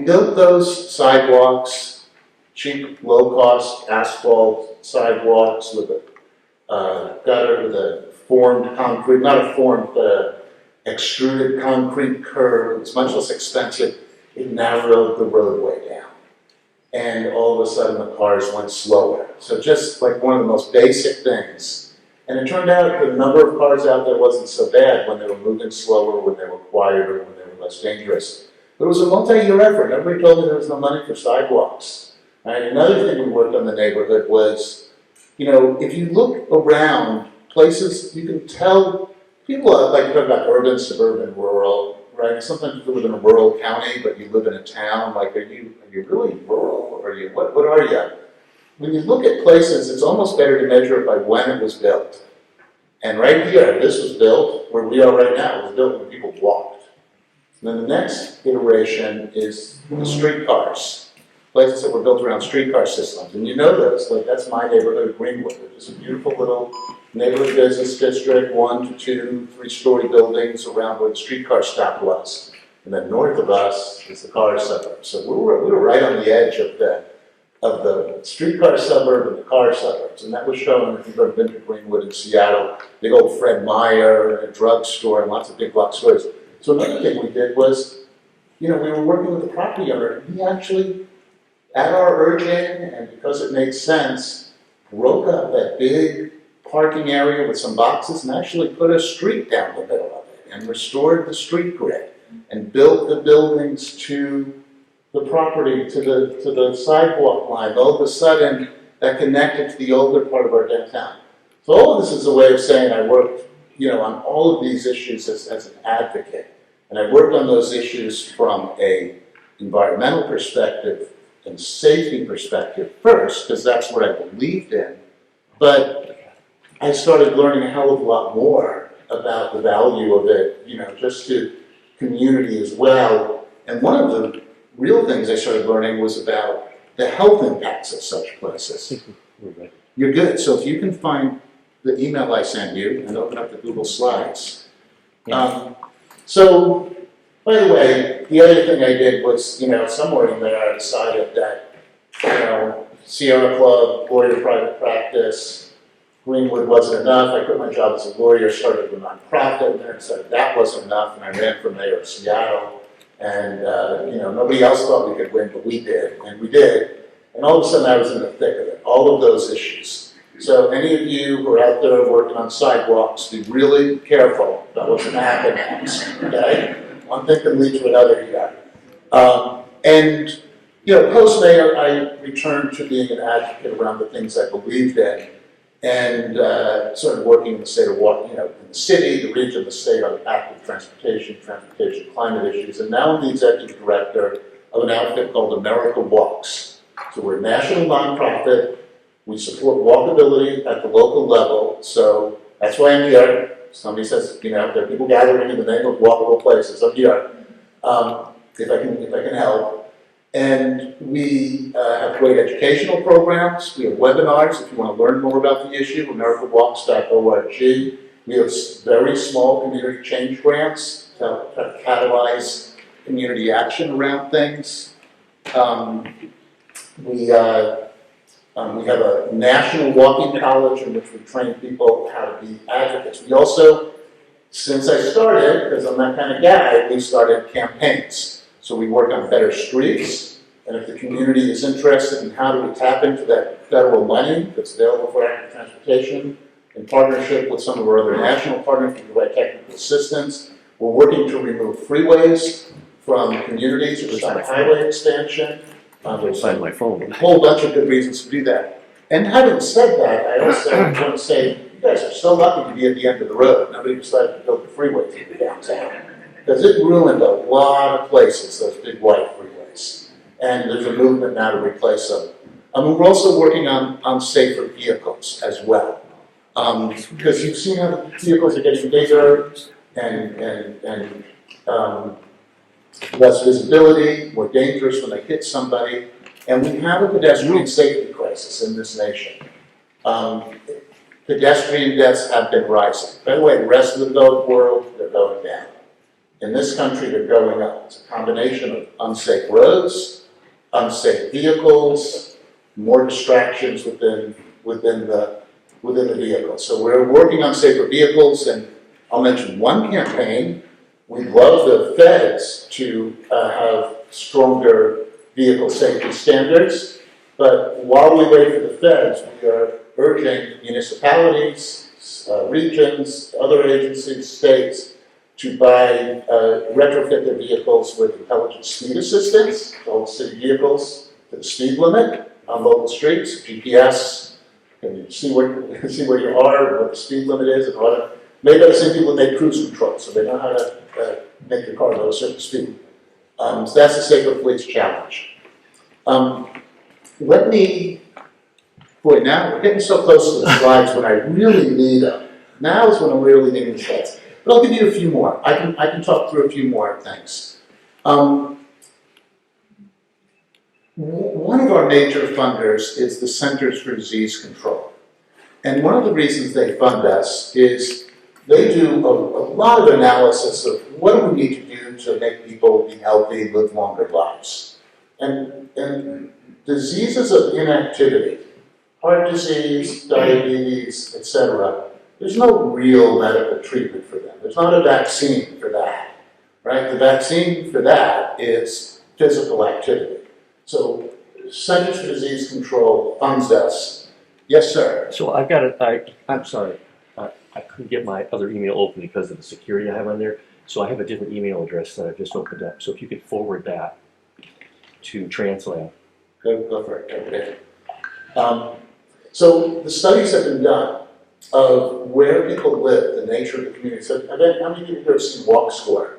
built those sidewalks, cheap, low-cost asphalt sidewalks with a gutter with a formed concrete, not a formed, but a extruded concrete curb. It's much less expensive. It narrowed the roadway down. And all of a sudden the cars went slower. So just like one of the most basic things. And it turned out the number of cars out there wasn't so bad when they were moving slower, when they were quieter, when they were less dangerous. But it was a multi-year effort. Everybody told me there was no money for sidewalks. Right? Another thing we worked on the neighborhood was, if you look around places, you can tell people like to talk about urban, suburban, rural, right? Sometimes you live in a rural county, but you live in a town. Like, are you really rural? Or are you, what are you? When you look at places, it's almost better to measure it by when it was built. And right here, this was built where we are right now. It was built when people walked. And then the next iteration is the streetcars. Places that were built around streetcar systems. And you know those, like that's my neighborhood, Greenwood, which is a beautiful little neighborhood business district, 1 to 2, 3-story buildings around where the streetcar stop was. And then north of us is the car suburb. So we were right on the edge of the streetcar suburb and the car suburbs. And that was shown, if you've ever been to Greenwood in Seattle, big old Fred Meyer and a drugstore and lots of big block stores. So another thing we did was, we were working with the property owner. He actually, at our urging, and because it made sense, broke up that big parking area with some boxes and actually put a street down the middle of it and restored the street grid and built the buildings to the property, to the sidewalk line. All of a sudden, that connected to the older part of our downtown. So all of this is a way of saying I worked, on all of these issues as an advocate. And I worked on those issues from a environmental perspective and safety perspective first, because that's what I believed in. But I started learning a hell of a lot more about the value of it, just to community as well. And one of the real things I started learning was about the health impacts of such places. You're good. So if you can find the email I sent you and open up the Google Slides. So, by the way, the other thing I did was, somewhere in there I decided that, Sierra Club, lawyer private practice, Greenwood wasn't enough. I quit my job as a lawyer, started a nonprofit, and then decided that wasn't enough, and I ran for mayor of Seattle. And, nobody else thought we could win, but we did, and we did. And all of a sudden I was in the thick of it, all of those issues. So any of you who are out there working on sidewalks, be really careful about what's going to happen next, okay? One thing can lead to another here. Post-mayor, I returned to being an advocate around the things I believed in, and started working in the state of in the city, the region, the state on active transportation climate issues, and now I'm the executive director of an outfit called America Walks. So we're a national nonprofit. We support walkability at the local level, so that's why I'm here. Somebody says, there are people gathering in the name of walkable places. I'm here, if I can help. And we have great educational programs. We have webinars if you want to learn more about the issue, americawalks.org. We have very small community change grants to catalyze community action around things. We have a national walking college in which we train people how to be advocates. We also, since I started, because I'm that kind of guy, we started campaigns. So we work on better streets, and if the community is interested in how do we tap into that federal money that's available for active transportation, in partnership with some of our other national partners to provide technical assistance, we're working to remove freeways from communities or stop highway expansion. There's my phone. a whole bunch of good reasons to do that. And having said that, I also want to say, you guys are so lucky to be at the end of the road. Nobody decided to build the freeway through the downtown. Because it ruined a lot of places, those big white freeways. And there's a movement now to replace them. We're also working on safer vehicles as well. Because you've seen how the vehicles are getting bigger and less visibility, more dangerous when they hit somebody, and we have a pedestrian safety crisis in this nation. Pedestrian deaths have been rising. By the way, the rest of the developed world, they're going down. in this country, they're going up. It's a combination of unsafe roads, unsafe vehicles, more distractions within the vehicle. So we're working on safer vehicles, and I'll mention one campaign. We'd love the feds to have stronger vehicle safety standards, but while we wait for the feds, we are urging municipalities, regions, other agencies, states, to buy, retrofit their vehicles with intelligent speed assistance, hold city vehicles to the speed limit on local streets, GPS, and you see where you are, and what the speed limit is, and what. Maybe the same people make cruise control, so they know how to make the car go a certain speed. So that's the Safer Fleets Challenge. Let me, boy, now we're getting so close to the slides when I really need them. Now is when I'm really needing the slides. But I'll give you a few more. I can talk through a few more things. One of our major funders is the Centers for Disease Control. And one of the reasons they fund us is they do a lot of analysis of what do we need to do to make people be healthy, live longer lives. And diseases of inactivity, heart disease, diabetes, etc., there's no real medical treatment for them. There's not a vaccine for that, right? The vaccine for that is physical activity. So Centers for Disease Control funds us. Yes, sir. So I've got I'm sorry. I couldn't get my other email open because of the security I have on there. So I have a different email address that I've just opened up. So if you could forward that to TransLab. Go for it. So the studies have been done of where people live, the nature of the community. So how many people here have seen Walk Score?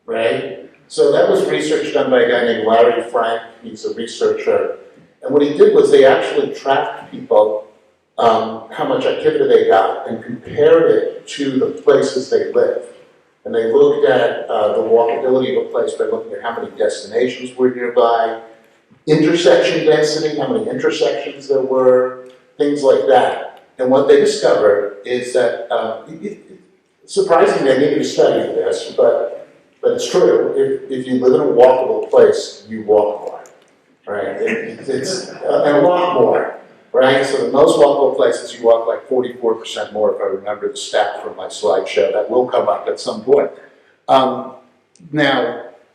Right? So that was research done by a guy named Larry Frank. He's a researcher. And what he did was they actually tracked people, how much activity they got, and compared it to the places they live. And they looked at the walkability of a place by looking at how many destinations were nearby, intersection density, how many intersections there were, things like that. And what they discovered is that, surprisingly, I needed to study for this, but it's true. If you live in a walkable place, you walk more, right? It's and a lot more, right? So the most walkable places, you walk like 44% more, if I remember the stat from my slideshow. That will come up at some point. Now,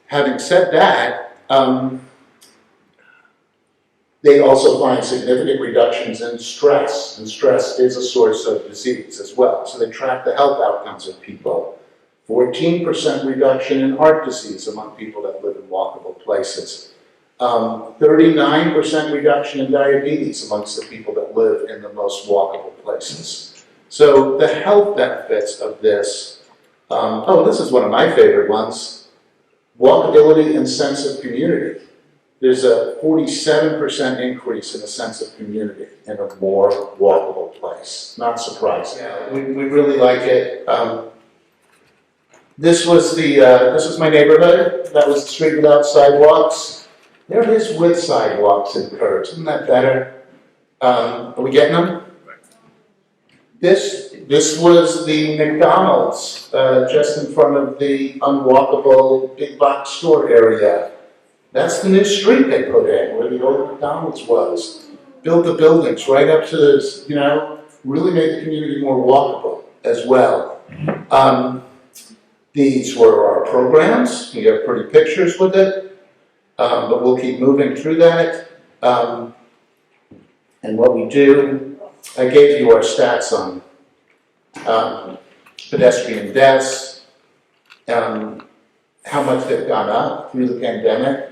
having said that, they also find significant reductions in stress, and stress is a source of disease as well. So they track the health outcomes of people. 14% reduction in heart disease among people that live in walkable places. 39% reduction in diabetes amongst the people that live in the most walkable places. So the health benefits of this, this is one of my favorite ones, walkability and sense of community. There's a 47% increase in a sense of community in a more walkable place. Not surprising. Yeah, we really like it. This was my neighborhood. That was the street without sidewalks. There it is with sidewalks and curbs. Isn't that better? Are we getting them? This was the McDonald's just in front of the unwalkable big box store area. That's the new street they put in, where the old McDonald's was. Built the buildings right up to this, really made the community more walkable as well. These were our programs. You have pretty pictures with it, but we'll keep moving through that. And what we do, I gave you our stats on pedestrian deaths, how much they've gone up through the pandemic.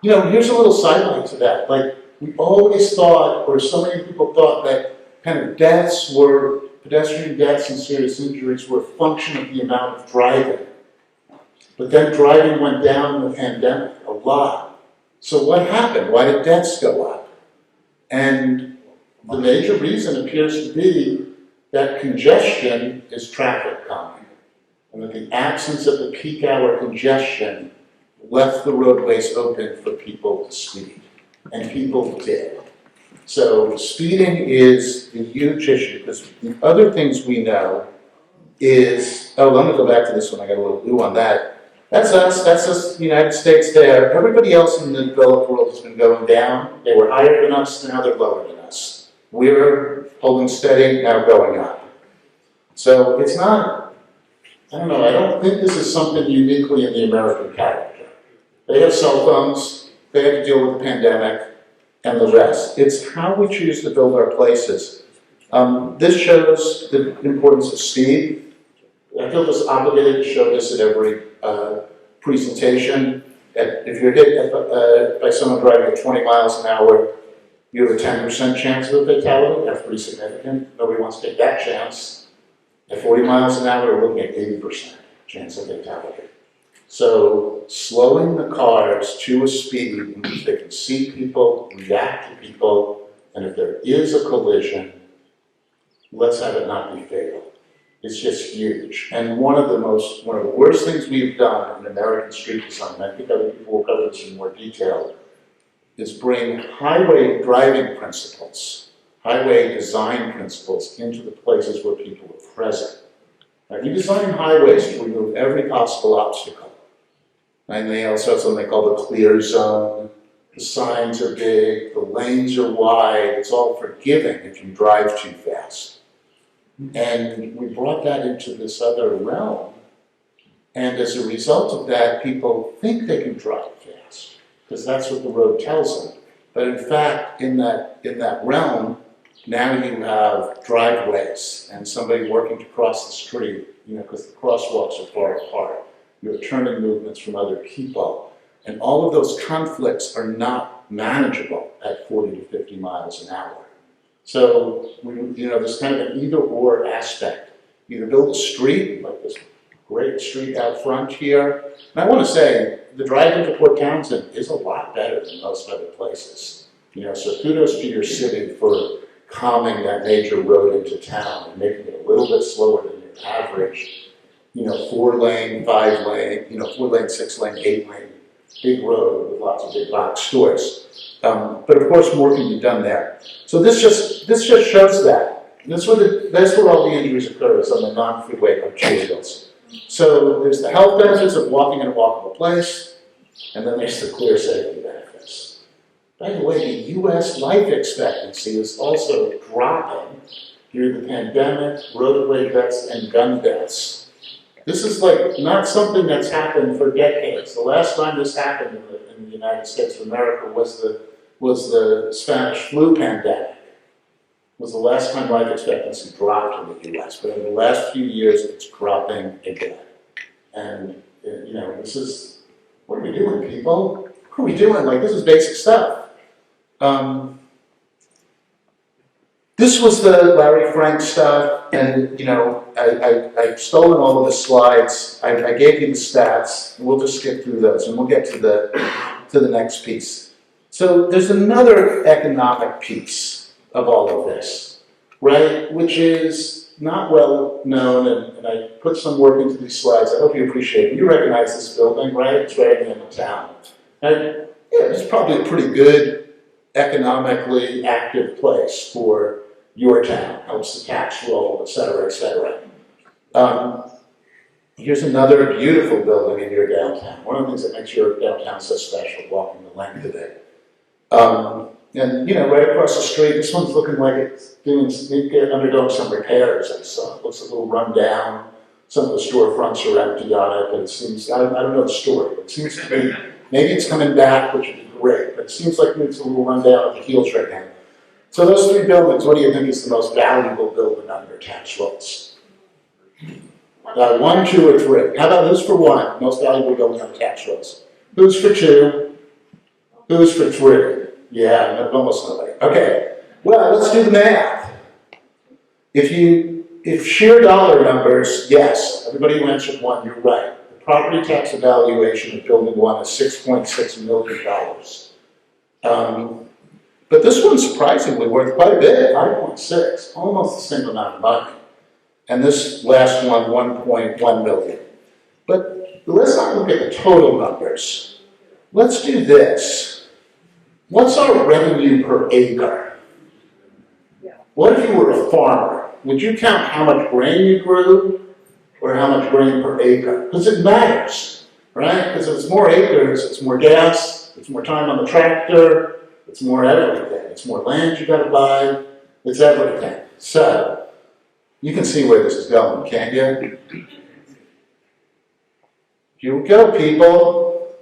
Here's a little sidelight to that. Like, we always thought, or so many people thought, that kind of pedestrian deaths and serious injuries were a function of the amount of driving. But then driving went down in the pandemic a lot. So what happened? Why did deaths go up? And the major reason appears to be that congestion is traffic calming. And that the absence of the peak hour congestion left the roadways open for people to speed. And people did. So speeding is a huge issue, because the other things we know is oh, let me go back to this one, I got a little ooh on that. That's us, United States there. Everybody else in the developed world has been going down. They were higher than us, now they're lower than us. We're holding steady, now going up. So it's not, I don't know, I don't think this is something uniquely in the American character. They have cell phones, they have to deal with the pandemic, and the rest. It's how we choose to build our places. This shows the importance of speed. I feel just obligated to show this at every presentation. If you're hit by someone driving at 20 miles an hour, you have a 10% chance of a fatality. That's pretty significant. Nobody wants to take that chance. At 40 miles an hour, we're looking at 80% chance of fatality. So slowing the cars to a speed in which they can see people, react to people, and if there is a collision, let's have it not be fatal. It's just huge. And one of the worst things we've done in American street design, and I think other people will cover this in more detail, is bring highway driving principles, highway design principles into the places where people are present. Now, you design highways to remove every possible obstacle. And they also have something they call the clear zone. The signs are big, the lanes are wide, it's all forgiving if you drive too fast. And we brought that into this other realm, and as a result of that, people think they can drive fast, because that's what the road tells them. But in fact, in that realm, now you have driveways, and somebody working to cross the street, because the crosswalks are far apart. You have turning movements from other people, and all of those conflicts are not manageable at 40 to 50 miles an hour. So, there's kind of an either-or aspect. Either build a street, like this great street out front here. And I want to say, the drive into Port Townsend is a lot better than most other places. So kudos to your city for calming that major road into town and making it a little bit slower than your average, 4-lane, 5-lane, 4-lane, 6-lane, 8-lane, big road with lots of big box stores. But of course, more can be done there. So this just shows that. That's where all the injuries occur, is on the non-freeway arterials. So there's the health benefits of walking in a walkable place, and then there's the clear safety benefits. By the way, the U.S. life expectancy is also dropping through the pandemic, roadway deaths, and gun deaths. This is like not something that's happened for decades. The last time this happened in the United States of America was the Spanish flu pandemic. Was the last time life expectancy dropped in the U.S. But in the last few years, it's dropping again. And this is, what are we doing, people? What are we doing? Like, this is basic stuff. This was the Larry Frank stuff, and I've stolen all of the slides. I gave you the stats. We'll just skip through those, and we'll get to the next piece. So there's another economic piece of all of this, right? Which is not well known, and I put some work into these slides. I hope you appreciate it. You recognize this building, right? It's right in the end of town, and it's probably a pretty good economically active place for your town, helps the tax roll, et cetera, et cetera. Here's another beautiful building in your downtown. One of the things that makes your downtown so special, walking the length of it. And right across the street, this one's looking like it's undergoing some repairs. I saw it looks a little run down. Some of the storefronts are empty on it, but it seems, I don't know the story, but it seems to be, maybe it's coming back, which would be great, but it seems like it's a little run down at the heels right now. So those three buildings, what do you think is the most valuable building on your tax rolls? 1, 2, or 3. How about who's for 1? Most valuable building on tax rolls. Who's for 2? Who's for 3? Yeah, almost nobody. Okay. Well, let's do the math. If sheer dollar numbers, yes, everybody who answered 1, you're right. The property tax evaluation of building 1 is $6.6 million. But this one's surprisingly worth quite a bit, 5.6, almost the same amount of money. And this last one, 1.1 million. But let's not look at the total numbers. Let's do this. What's our revenue per acre? What if you were a farmer? Would you count how much grain you grew? or how much grain per acre, because it matters, right? Because if it's more acres, it's more gas, it's more time on the tractor, it's more everything. It's more land you gotta buy, it's everything. So, you can see where this is going, can't you? Here we go, people.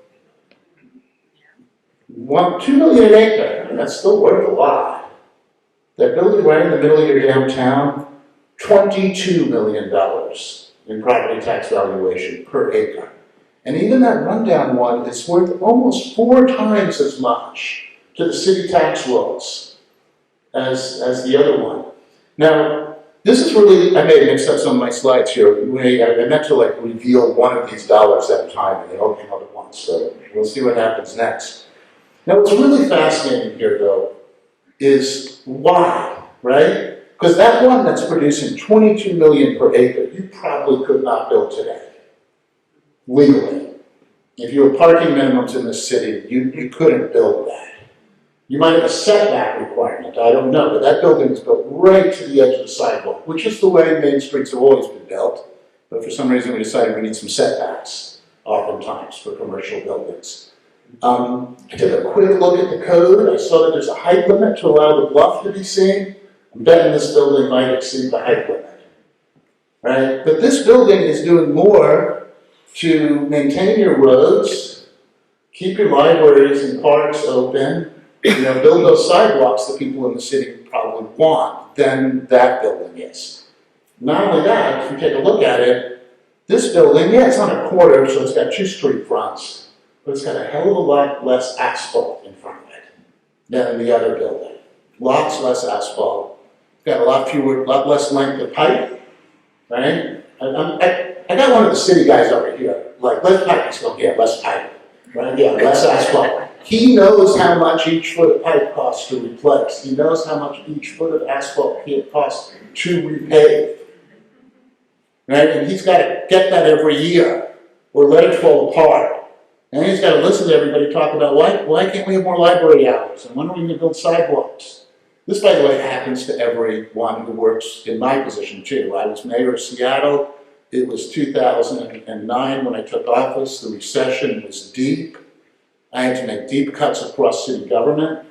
2 million an acre, and that's still worth a lot. That building right in the middle of your downtown, $22 million in property tax valuation per acre. And even that rundown one is worth almost 4 times as much to the city tax rolls as the other one. Now, this is really, I may have mixed up some of my slides here. I meant to reveal one of these dollars at a time, and they all came out at once, so we'll see what happens next. Now, what's really fascinating here, though, is why, right? Because that one that's producing 22 million per acre, you probably could not build today, legally. If you were parking minimums in the city, you couldn't build that. You might have a setback requirement, I don't know, but that building is built right to the edge of the sidewalk, which is the way main streets have always been built. But for some reason we decided we need some setbacks, oftentimes, for commercial buildings. I took a quick look at the code. I saw that there's a height limit to allow the bluff to be seen. I'm betting this building might exceed the height limit, right? But this building is doing more to maintain your roads, keep your libraries and parks open, build those sidewalks that people in the city probably want than that building is. Not only that, if you take a look at it, this building, yeah, it's on a quarter, so it's got 2 street fronts, but it's got a hell of a lot less asphalt in front of it than the other building. Lots less asphalt. It's got a lot less length of pipe, right? I got one of the city guys over here, less pipe, he's going, yeah, less pipe, right? Yeah, less asphalt. He knows how much each foot of pipe costs to replace. He knows how much each foot of asphalt costs to repave. Right? And he's got to get that every year or let it fall apart. And he's got to listen to everybody talk about why can't we have more library hours? And when are we going to build sidewalks? This, by the way, happens to everyone who works in my position too. I was mayor of Seattle. It was 2009 when I took office. The recession was deep. I had to make deep cuts across city government,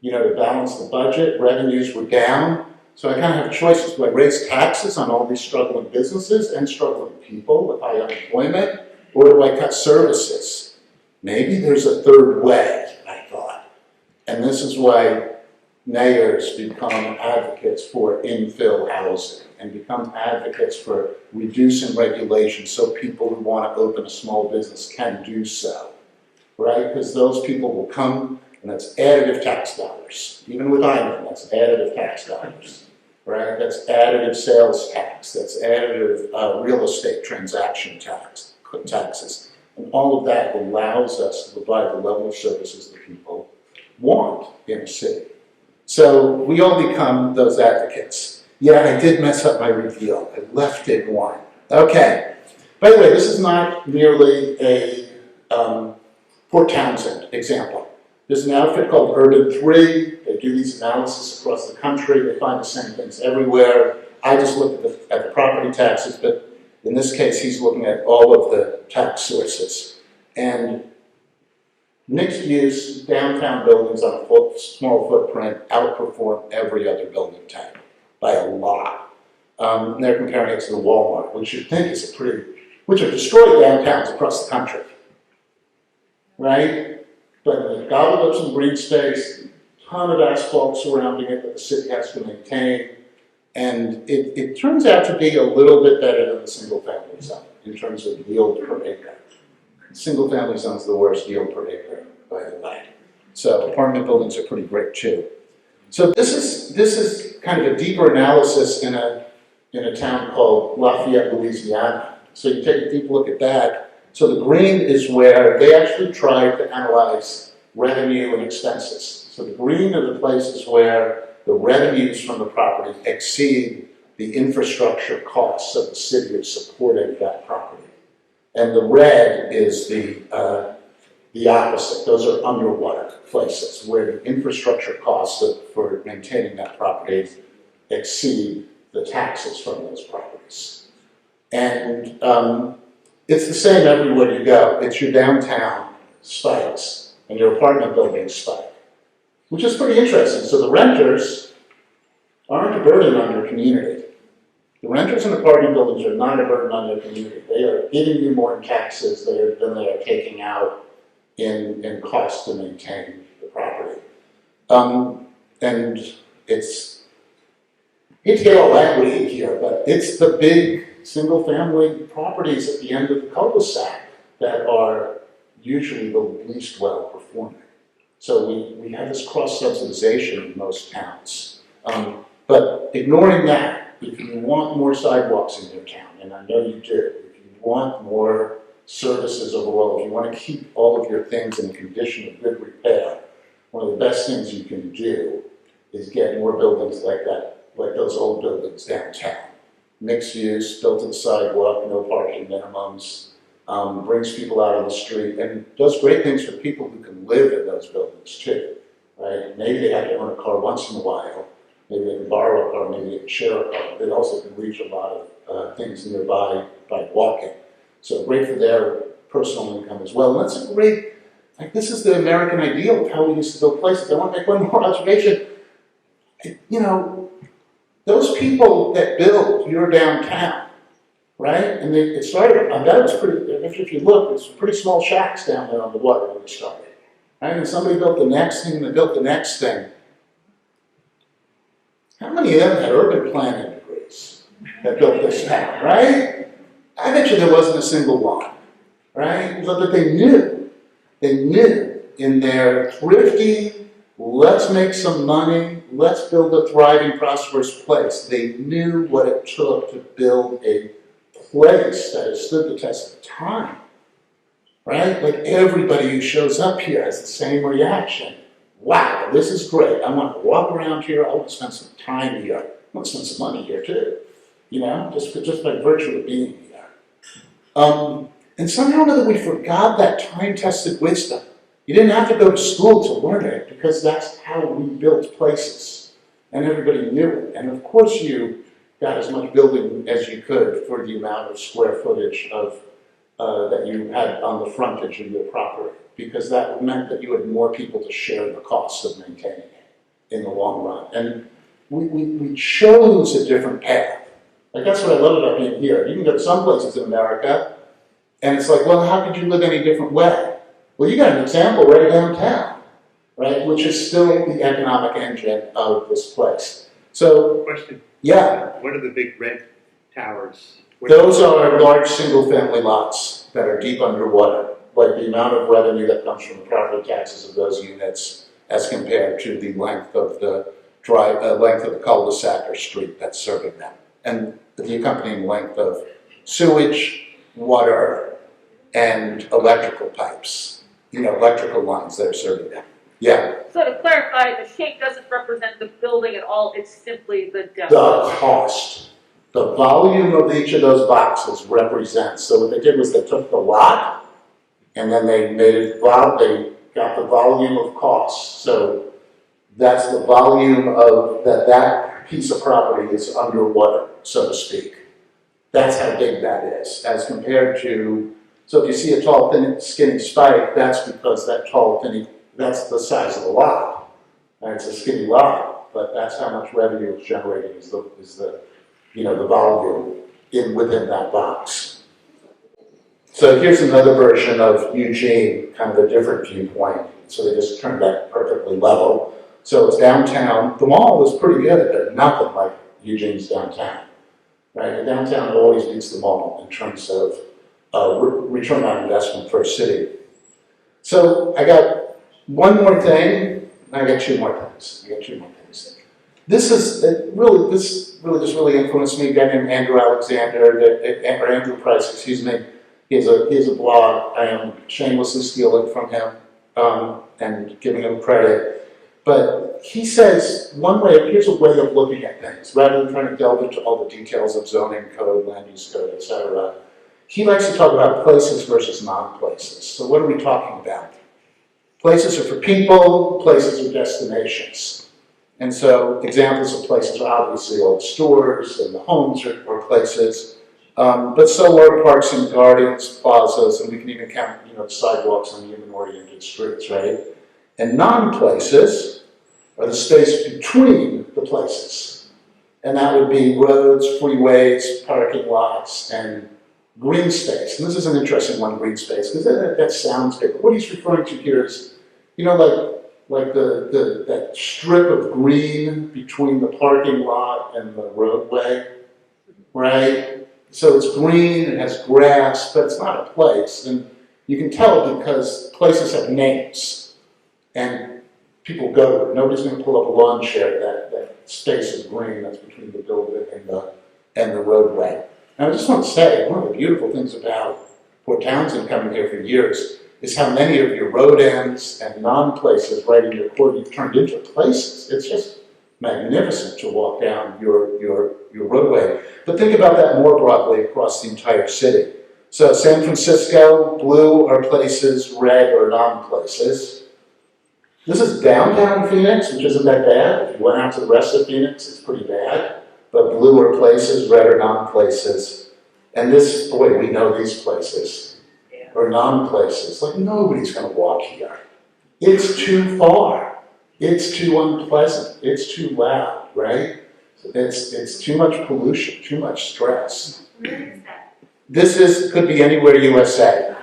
to balance the budget. Revenues were down. So I kind of have choices. Do I raise taxes on all these struggling businesses and struggling people with high unemployment? Or do I cut services? Maybe there's a third way, I thought. And this is why mayors become advocates for infill housing and become advocates for reducing regulation so people who want to open a small business can do so. Right? Because those people will come, and that's additive tax dollars. Even with IMAN, that's additive tax dollars. Right? That's additive sales tax. That's additive real estate transaction taxes. And all of that allows us to provide the level of services that people want in a city. So we all become those advocates. Yeah, I did mess up my reveal. I left in one. Okay. By the way, this is not merely a Port Townsend example. There's an outfit called Urban 3. They do these analyses across the country. They find the same things everywhere. I just looked at the property taxes, but in this case, he's looking at all of the tax sources. And mixed-use downtown buildings on a small footprint outperform every other building type by a lot. And they're comparing it to the Walmart, which you'd think is which have destroyed downtowns across the country. Right? But they've gobbled up some green space, ton of asphalt surrounding it that the city has to maintain, and it turns out to be a little bit better than the single-family zone in terms of yield per acre. Single-family zone is the worst yield per acre, by the way. So apartment buildings are pretty great too. So this is kind of a deeper analysis in a town called Lafayette, Louisiana. So you take a deep look at that. So the green is where they actually tried to analyze revenue and expenses. So the green are the places where the revenues from the property exceed the infrastructure costs of the city of supporting that property. And the red is the opposite. Those are underwater places where the infrastructure costs for maintaining that property exceed the taxes from those properties. And it's the same everywhere you go. It's your downtown spikes and your apartment buildings spike, which is pretty interesting. So the renters aren't a burden on your community. The renters in apartment buildings are not a burden on your community. They are giving you more in taxes than they are taking out in cost to maintain the property. And it's, I hate to get all equity here, but it's the big single-family properties at the end of the cul-de-sac that are usually the least well-performing. So we have this cross-subsidization in most towns. But ignoring that, if you want more sidewalks in your town, and I know you do, if you want more services overall, if you want to keep all of your things in a condition of good repair, one of the best things you can do is get more buildings like that, like those old buildings downtown. Mixed use, built in sidewalk, no parking minimums, brings people out on the street, and does great things for people who can live in those buildings too, right? Maybe they have to own a car once in a while, maybe they can borrow a car, maybe they can share a car. They also can reach a lot of things nearby by walking. So great for their personal income as well. And that's a great, like this is the American ideal of how we used to build places. I want to make one more observation. You know, those people that built your downtown, right? And it started, I bet it was pretty, if you look, it's pretty small shacks down there on the water when they started. Right? And somebody built the next thing, and they built the next thing. How many of them had urban planning degrees that built this town, right? I bet you there wasn't a single one, right? But they knew in their thrifty, let's make some money, let's build a thriving, prosperous place. They knew what it took to build a place that has stood the test of time, right? Like everybody who shows up here has the same reaction. Wow, this is great. I want to walk around here. I want to spend some time here. I want to spend some money here too, you know, just by virtue of being here. And somehow or another we forgot that time-tested wisdom. You didn't have to go to school to learn it because that's how we built places. And everybody knew it. And of course you got as much building as you could for the amount of square footage of that you had on the frontage of your property, because that meant that you had more people to share the cost of maintaining it in the long run. And we chose a different path. Like that's what I love about being here. You can go to some places in America, and it's like, well, how could you live any different way? Well, you got an example right downtown, right, which is still the economic engine of this place. So, Question. Yeah. What are the big red towers? Those are large single-family lots that are deep underwater, like the amount of revenue that comes from the property taxes of those units as compared to the length of the cul-de-sac or street that's serving them, and the accompanying length of sewage, water, and electrical pipes, you know, electrical lines that are serving them. Yeah. So to clarify, the shape doesn't represent the building at all, it's simply the depth. The cost. The volume of each of those boxes represents, so what they did was they took the lot and then they made it, they got the volume of cost. So that's the volume of that piece of property is underwater, so to speak. That's how big that is, as compared to, so if you see a tall, thin, skinny spike, that's because that tall, thin, that's the size of the lot. And it's a skinny lot, but that's how much revenue it's generating is the you know, the volume within that box. So here's another version of Eugene, kind of a different viewpoint. So they just turned that perfectly level. So it's downtown. The mall was pretty good, but nothing like Eugene's downtown. Right? The downtown always beats the mall in terms of return on investment for a city. So I got one more thing, and I got two more things. This really influenced me. A guy named Andrew Price, excuse me. He has a blog. I am shamelessly stealing from him and giving him credit. But he says here's a way of looking at things, rather than trying to delve into all the details of zoning code, land use code, etc. He likes to talk about places versus non-places. So what are we talking about? Places are for people, places are destinations. And so examples of places are obviously all the stores and the homes are places. But so are parks and gardens, plazas, and we can even count, sidewalks on human-oriented streets, right? And non-places are the space between the places. And that would be roads, freeways, parking lots, and green space. And this is an interesting one, green space, because that sounds good. But what he's referring to here is, like that strip of green between the parking lot and the roadway, right? So it's green, it has grass, but it's not a place. And you can tell because places have names, and people go to it. Nobody's going to pull up a lawn chair. That space is green that's between the building and the roadway. And I just want to say, one of the beautiful things about Port Townsend coming here for years is how many of your road ends and non-places right in your core you've turned into places. It's just magnificent to walk down your roadway. But think about that more broadly across the entire city. So San Francisco, blue are places, red are non-places. This is downtown Phoenix, which isn't that bad. If you went out to the rest of Phoenix, it's pretty bad. But blue are places, red are non-places. And this, boy, we know these places are non-places. Like nobody's going to walk here. It's too far. It's too unpleasant. It's too loud, right? It's too much pollution, too much stress. Where is that? This could be anywhere USA.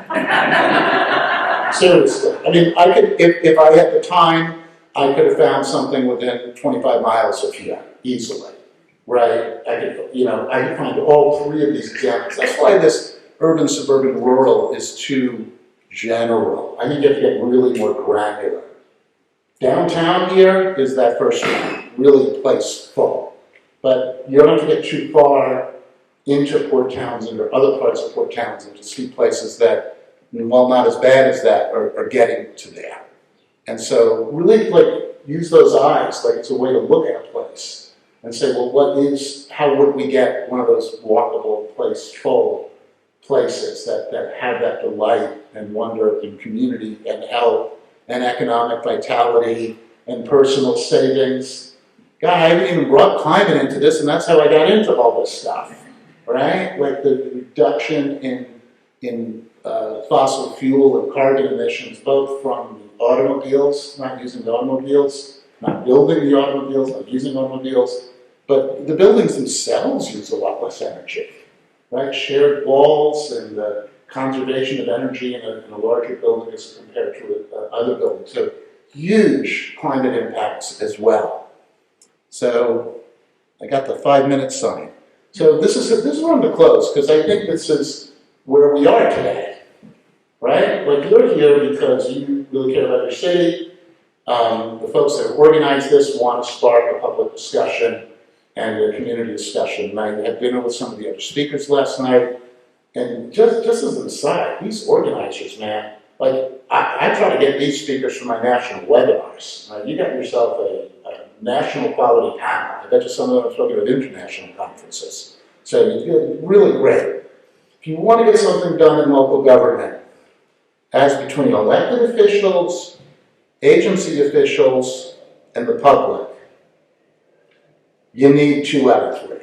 Seriously. I mean, I could, if I had the time, I could have found something within 25 miles of here, easily. Right? I could find all three of these examples. That's why this urban, suburban, rural is too general. I think you have to get really more granular. Downtown here is that first one, really place full. But you don't have to get too far into Port Townsend or other parts of Port Townsend to see places that, while not as bad as that, are getting to there. And so really use those eyes, like it's a way to look at a place and say, well, how would we get one of those walkable, full places that have that delight and wonder and community and health and economic vitality and personal savings. God, I haven't even brought climate into this, and that's how I got into all this stuff, right? Like the reduction in fossil fuel and carbon emissions, both from the automobiles, not using the automobiles, not building the automobiles, not using automobiles, but the buildings themselves use a lot less energy, right? Shared walls and the conservation of energy in a larger building as compared to other buildings. So huge climate impacts as well. So I got the 5-minute sign. So this is where I'm going to close, because I think this is where we are today, right? Like you're here because you really care about your city. The folks that have organized this want to spark a public discussion and a community discussion. And I had dinner with some of the other speakers last night. And just as an aside, these organizers, man, like I try to get these speakers for my national webinars. You got yourself a national quality panel. I bet you some of them are spoken at international conferences. So you're really great. If you want to get something done in local government, as between elected officials, agency officials, and the public, you need 2 out of 3.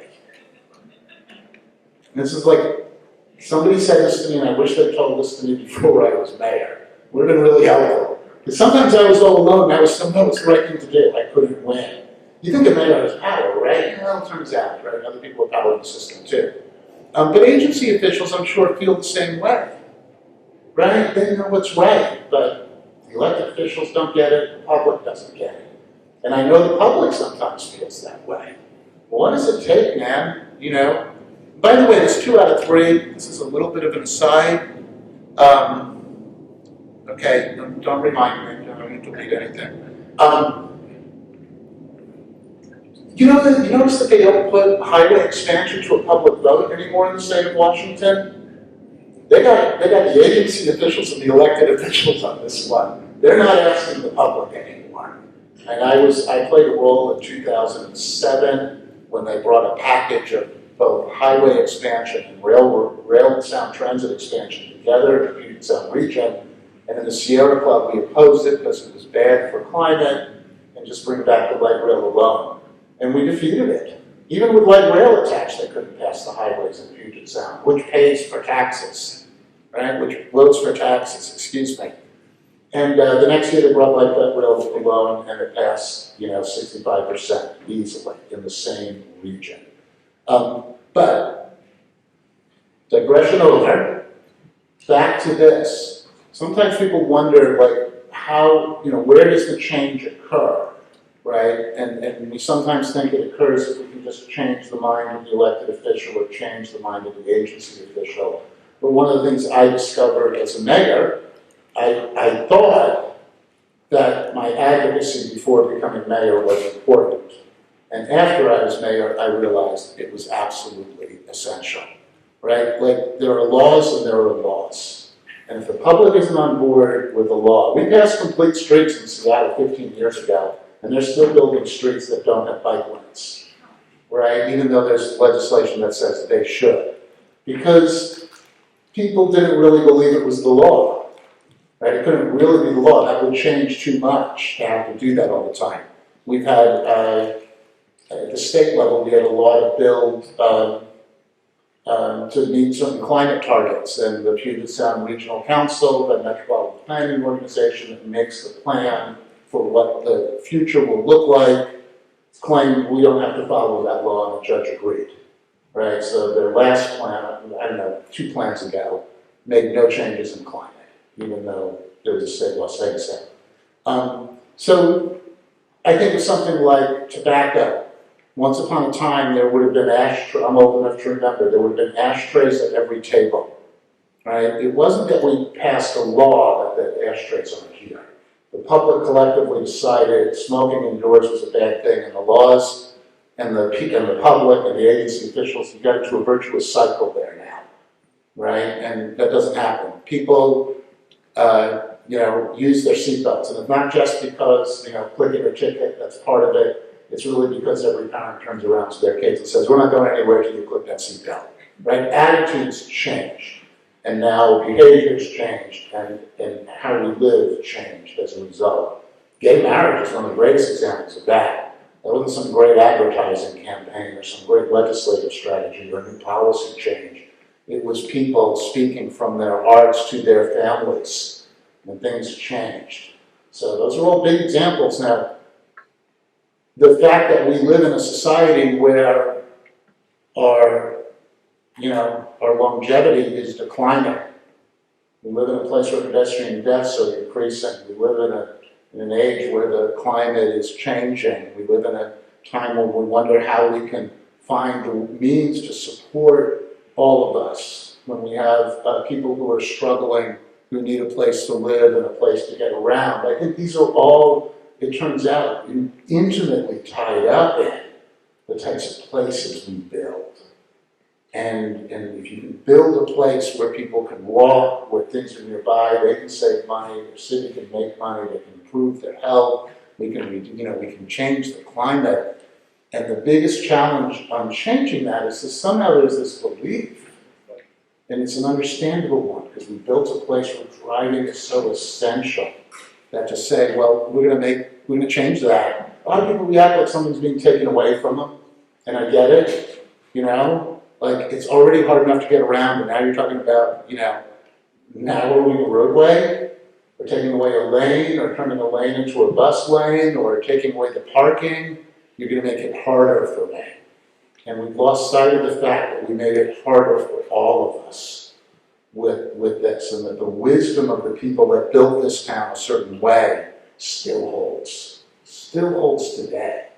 And this is like, somebody said this to me, and I wish they'd told this to me before I was mayor. It would have been really helpful. Because sometimes I was all alone, and I was somehow it's the right thing to do. I couldn't win. You think a mayor has power, right? Well, it turns out, right? Other people have power in the system too. But agency officials, I'm sure, feel the same way, right? They know what's right, but the elected officials don't get it, the public doesn't get it. And I know the public sometimes feels that way. Well, what does it take, man? By the way, it's 2 out of 3. This is a little bit of an aside. Okay, don't remind me. I don't need to read anything. You notice that they don't put highway expansion to a public vote anymore in the state of Washington? They got the agency officials and the elected officials on this one. They're not asking the public anymore. And I played a role in 2007 when they brought a package of both highway expansion and rail and sound transit expansion together in the Puget Sound region. And in the Sierra Club, we opposed it because it was bad for climate and just bring back the light rail alone. And we defeated it. Even with light rail attached, they couldn't pass the highways in Puget Sound, which pays for taxes, right? Which votes for taxes, excuse me. And the next year they brought light rail alone, and it passed, 65% easily in the same region. But digression over. Back to this. Sometimes people wonder, how, where does the change occur, right? And we sometimes think it occurs if we can just change the mind of the elected official or change the mind of the agency official. But one of the things I discovered as a mayor, I thought that my advocacy before becoming mayor was important. And after I was mayor, I realized it was absolutely essential, right? There are laws and there are laws. And if the public isn't on board with the law, we passed complete streets in Seattle 15 years ago, and they're still building streets that don't have bike lanes, right? Even though there's legislation that says they should. Because people didn't really believe it was the law, right? It couldn't really be the law. That would change too much to have to do that all the time. We've had, at the state level, we had a law to build to meet certain climate targets, and the Puget Sound Regional Council, the Metropolitan Planning Organization that makes the plan for what the future will look like, claimed we don't have to follow that law, and the judge agreed, right? So their last plan, I don't know, 2 plans ago, made no changes in climate, even though there was a state law saying so. So I think of something like tobacco. Once upon a time, there would have been I'm old enough to remember, there would have been ashtrays at every table, right? It wasn't that we passed a law that the ashtrays aren't here. The public collectively decided smoking indoors was a bad thing, and the laws and the public and the agency officials, you got into a virtuous cycle there now, right? And that doesn't happen. People, use their seatbelts, and it's not just because, clicking a ticket, that's part of it. It's really because every parent turns around to their kids and says, we're not going anywhere till you click that seatbelt, right? Attitudes change, and now behaviors changed, and how we live changed as a result. Gay marriage is one of the greatest examples of that. That wasn't some great advertising campaign or some great legislative strategy or new policy change. It was people speaking from their hearts to their families, and things changed. So those are all big examples. Now, the fact that we live in a society where our longevity is declining. We live in a place where pedestrian deaths are increasing. We live in an age where the climate is changing. We live in a time when we wonder how we can find the means to support all of us. When we have people who are struggling, who need a place to live and a place to get around. I think these are all, it turns out, intimately tied up in the types of places we build. And if you can build a place where people can walk, where things are nearby, they can save money, their city can make money, they can improve their health, we can change the climate. And the biggest challenge on changing that is that somehow there's this belief, and it's an understandable one, because we built a place where driving is so essential, that to say, well, we're going to change that. A lot of people react like something's being taken away from them, and I get it, it's already hard enough to get around, and now you're talking about, narrowing a roadway, or taking away a lane, or turning a lane into a bus lane, or taking away the parking. You're going to make it harder for me. And we've lost sight of the fact that we made it harder for all of us with this, and that the wisdom of the people that built this town a certain way still holds today.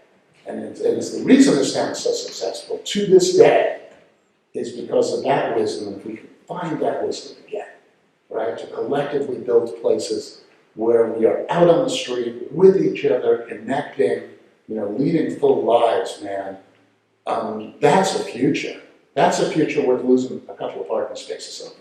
And it's the reason this town is so successful to this day is because of that wisdom. If we can find that wisdom again, right, to collectively build places where we are out on the street with each other, connecting, leading full lives, man. That's a future. That's a future worth losing a couple of parking spaces over.